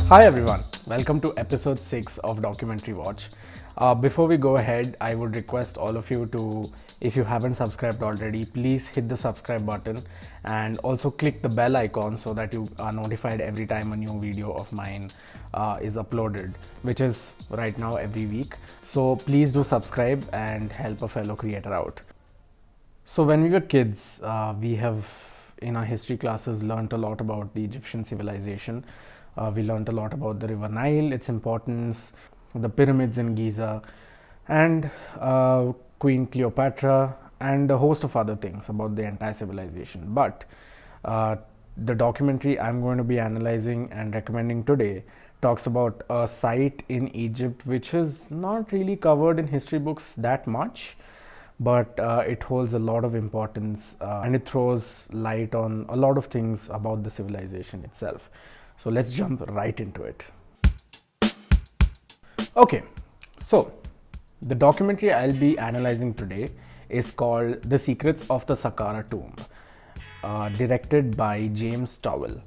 Hi everyone, welcome to episode 6 of Documentary Watch. Before we go ahead, I would request all of you to, if you haven't subscribed already, please hit the subscribe button and also click the bell icon so that you are notified every time a new video of mine is uploaded, which is right now every week. So please do subscribe and help a fellow creator out. So when we were kids, we have in our history classes learnt a lot about the Egyptian civilization. We learnt a lot about the River Nile, its importance, the pyramids in Giza, and Queen Cleopatra, and a host of other things about the entire civilization. But the documentary I'm going to be analyzing and recommending today talks about a site in Egypt which is not really covered in history books that much, but it holds a lot of importance and it throws light on a lot of things about the civilization itself. So let's jump right into it. Okay, so the documentary I'll be analyzing today is called The Secrets of the Saqqara Tomb, directed by James Towell.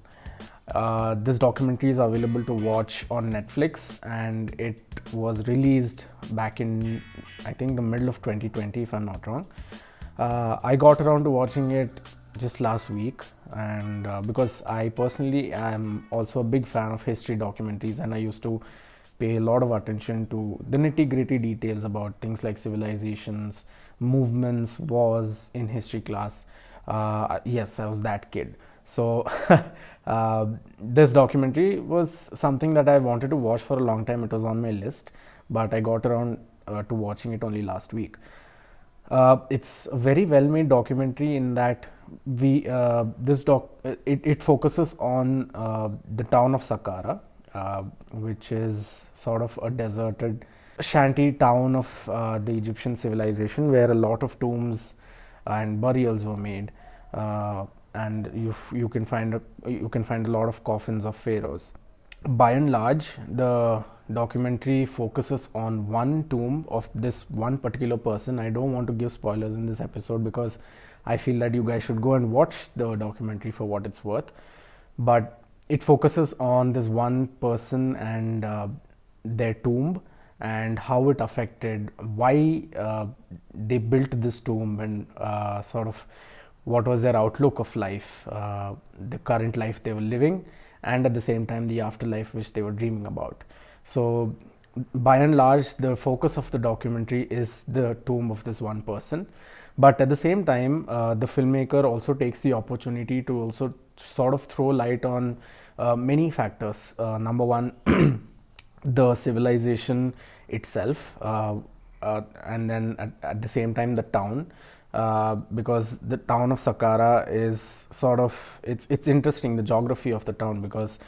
This documentary is available to watch on Netflix and it was released back in, I think, the middle of 2020, if I'm not wrong. I got around to watching it just last week, and because I personally am also a big fan of history documentaries and I used to pay a lot of attention to the nitty-gritty details about things like civilizations, movements, wars in history class. Yes, I was that kid. So this documentary was something that I wanted to watch for a long time. It was on my list, but I got around to watching it only last week. It's a very well-made documentary in that it focuses on the town of Saqqara, which is sort of a deserted shanty town of the Egyptian civilization, where a lot of tombs and burials were made, and you can find a lot of coffins of pharaohs. By and large, the documentary focuses on one tomb of this one particular person. I don't want to give spoilers in this episode because I feel that you guys should go and watch the documentary for what it's worth. But it focuses on this one person and their tomb and how it affected, why they built this tomb, and sort of what was their outlook of life, the current life they were living, and at the same time the afterlife which they were dreaming about. So by and large, the focus of the documentary is the tomb of this one person, but at the same time the filmmaker also takes the opportunity to also sort of throw light on many factors. Number one, the civilization itself, and then at the same time the town, because the town of Saqqara is sort of, it's interesting, the geography of the town, because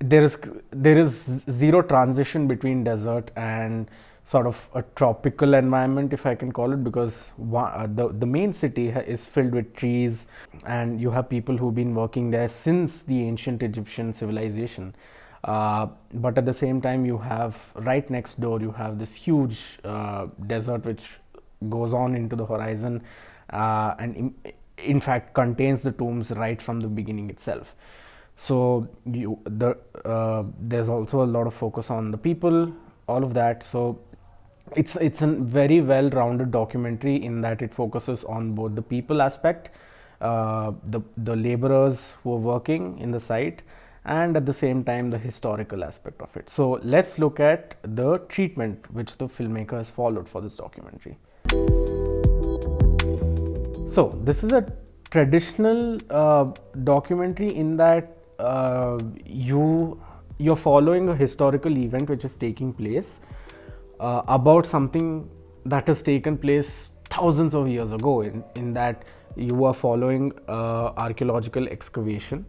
there is zero transition between desert and sort of a tropical environment, if I can call it, because the main city is filled with trees, and you have people who've been working there since the ancient Egyptian civilization. But at the same time, you have right next door, you have this huge desert which goes on into the horizon, and in fact contains the tombs right from the beginning itself. So there's also a lot of focus on the people, all of that. So it's a very well-rounded documentary in that it focuses on both the people aspect, the laborers who are working in the site, and at the same time the historical aspect of it. So let's look at the treatment which the filmmaker has followed for this documentary. So this is a traditional documentary in that you're following a historical event which is taking place about something that has taken place thousands of years ago. In that you are following archaeological excavation.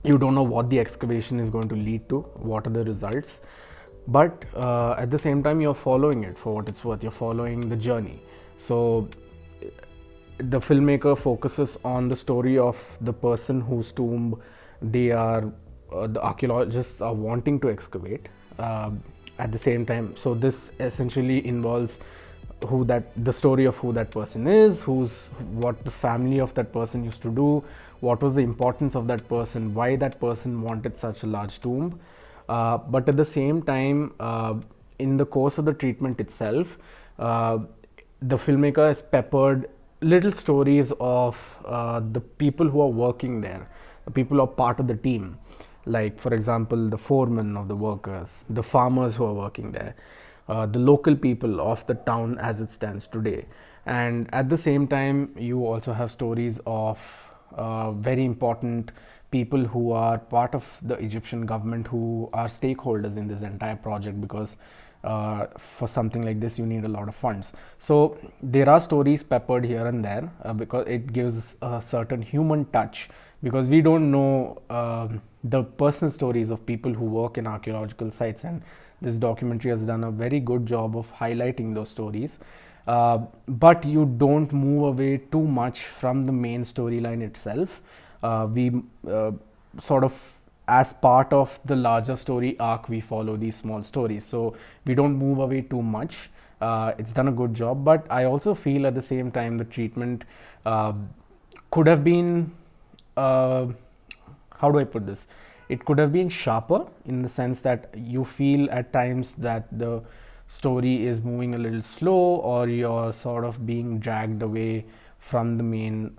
You don't know what the excavation is going to lead to, what are the results, but at the same time you're following it for what it's worth. You're following the journey. So the filmmaker focuses on the story of the person whose tomb the archaeologists are wanting to excavate, at the same time. So this essentially involves the story of who that person is, what the family of that person used to do, what was the importance of that person, why that person wanted such a large tomb. But at the same time, in the course of the treatment itself, the filmmaker has peppered little stories of the people who are working there, the people who are part of the team. Like, for example, the foreman of the workers, the farmers who are working there, the local people of the town as it stands today. And at the same time, you also have stories of very important people who are part of the Egyptian government, who are stakeholders in this entire project, because for something like this you need a lot of funds. So there are stories peppered here and there, because it gives a certain human touch, because we don't know the personal stories of people who work in archaeological sites, and this documentary has done a very good job of highlighting those stories. But you don't move away too much from the main storyline itself. We sort of, as part of the larger story arc, we follow these small stories, so we don't move away too much. It's done a good job, but I also feel at the same time the treatment could have been, how do I put this? It could have been sharper, in the sense that you feel at times that the story is moving a little slow, or you're sort of being dragged away from the main,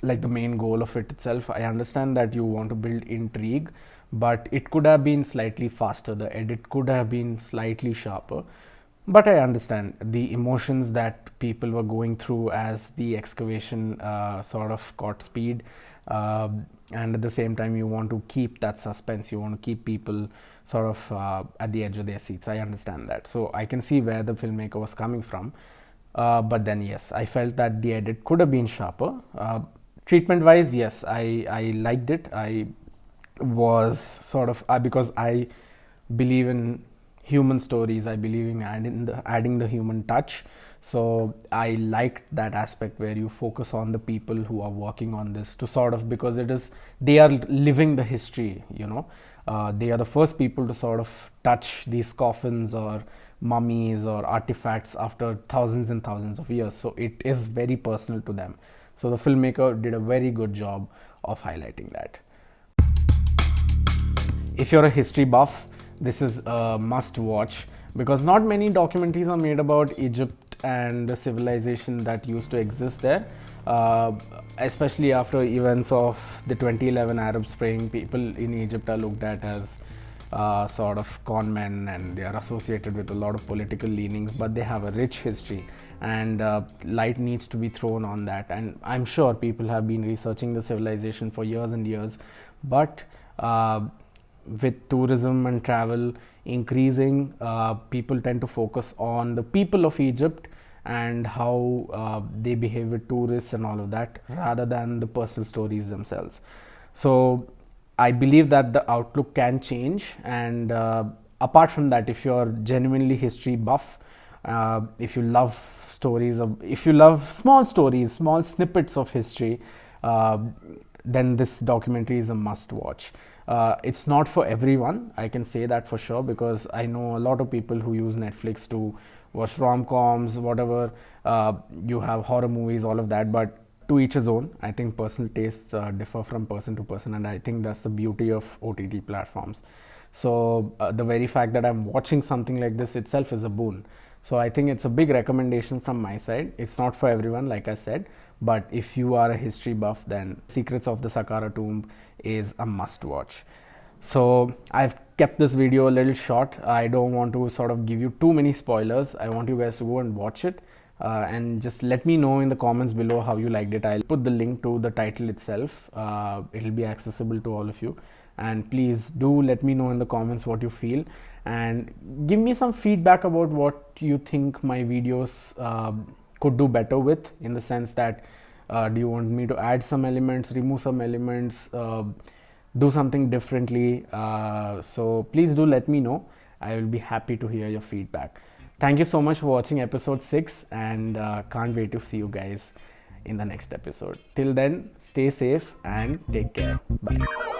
like the main goal of it itself. I understand that you want to build intrigue, but it could have been slightly faster. The edit could have been slightly sharper. But I understand the emotions that people were going through as the excavation sort of caught speed. And at the same time, you want to keep that suspense, you want to keep people sort of at the edge of their seats. I understand that, so I can see where the filmmaker was coming from. But then yes, I felt that the edit could have been sharper. Treatment wise, yes, I liked it. I was sort of, because I believe in human stories, I believe in adding the human touch. So I liked that aspect where you focus on the people who are working on this, to sort of, because they are living the history, they are the first people to sort of touch these coffins or mummies or artifacts after thousands and thousands of years. So it is very personal to them. So the filmmaker did a very good job of highlighting that. If you're a history buff, this is a must watch, because not many documentaries are made about Egypt and the civilization that used to exist there. Especially after events of the 2011 Arab Spring, people in Egypt are looked at as sort of con men, and they are associated with a lot of political leanings, but they have a rich history, and light needs to be thrown on that. And I'm sure people have been researching the civilization for years and years, but with tourism and travel increasing, people tend to focus on the people of Egypt and how they behave with tourists and all of that, rather than the personal stories themselves. So I believe that the outlook can change, and apart from that, if you're genuinely history buff, if you love if you love small stories, small snippets of history, then this documentary is a must watch. It's not for everyone, I can say that for sure, because I know a lot of people who use Netflix to watch rom-coms, whatever, you have horror movies, all of that, but to each his own. I think personal tastes differ from person to person, and I think that's the beauty of OTT platforms. So the very fact that I'm watching something like this itself is a boon. So I think it's a big recommendation from my side. It's not for everyone, like I said, but if you are a history buff, then Secrets of the Saqqara Tomb is a must watch. So I've kept this video a little short. I don't want to sort of give you too many spoilers. I want you guys to go and watch it, and just let me know in the comments below how you liked it. I'll put the link to the title itself. It'll be accessible to all of you, and please do let me know in the comments what you feel, and give me some feedback about what you think my videos could do better with, in the sense that do you want me to add some elements, remove some elements, do something differently? So please do let me know. I will be happy to hear your feedback. Thank you so much for watching episode 6, and can't wait to see you guys in the next episode. Till then, stay safe and take care. Bye.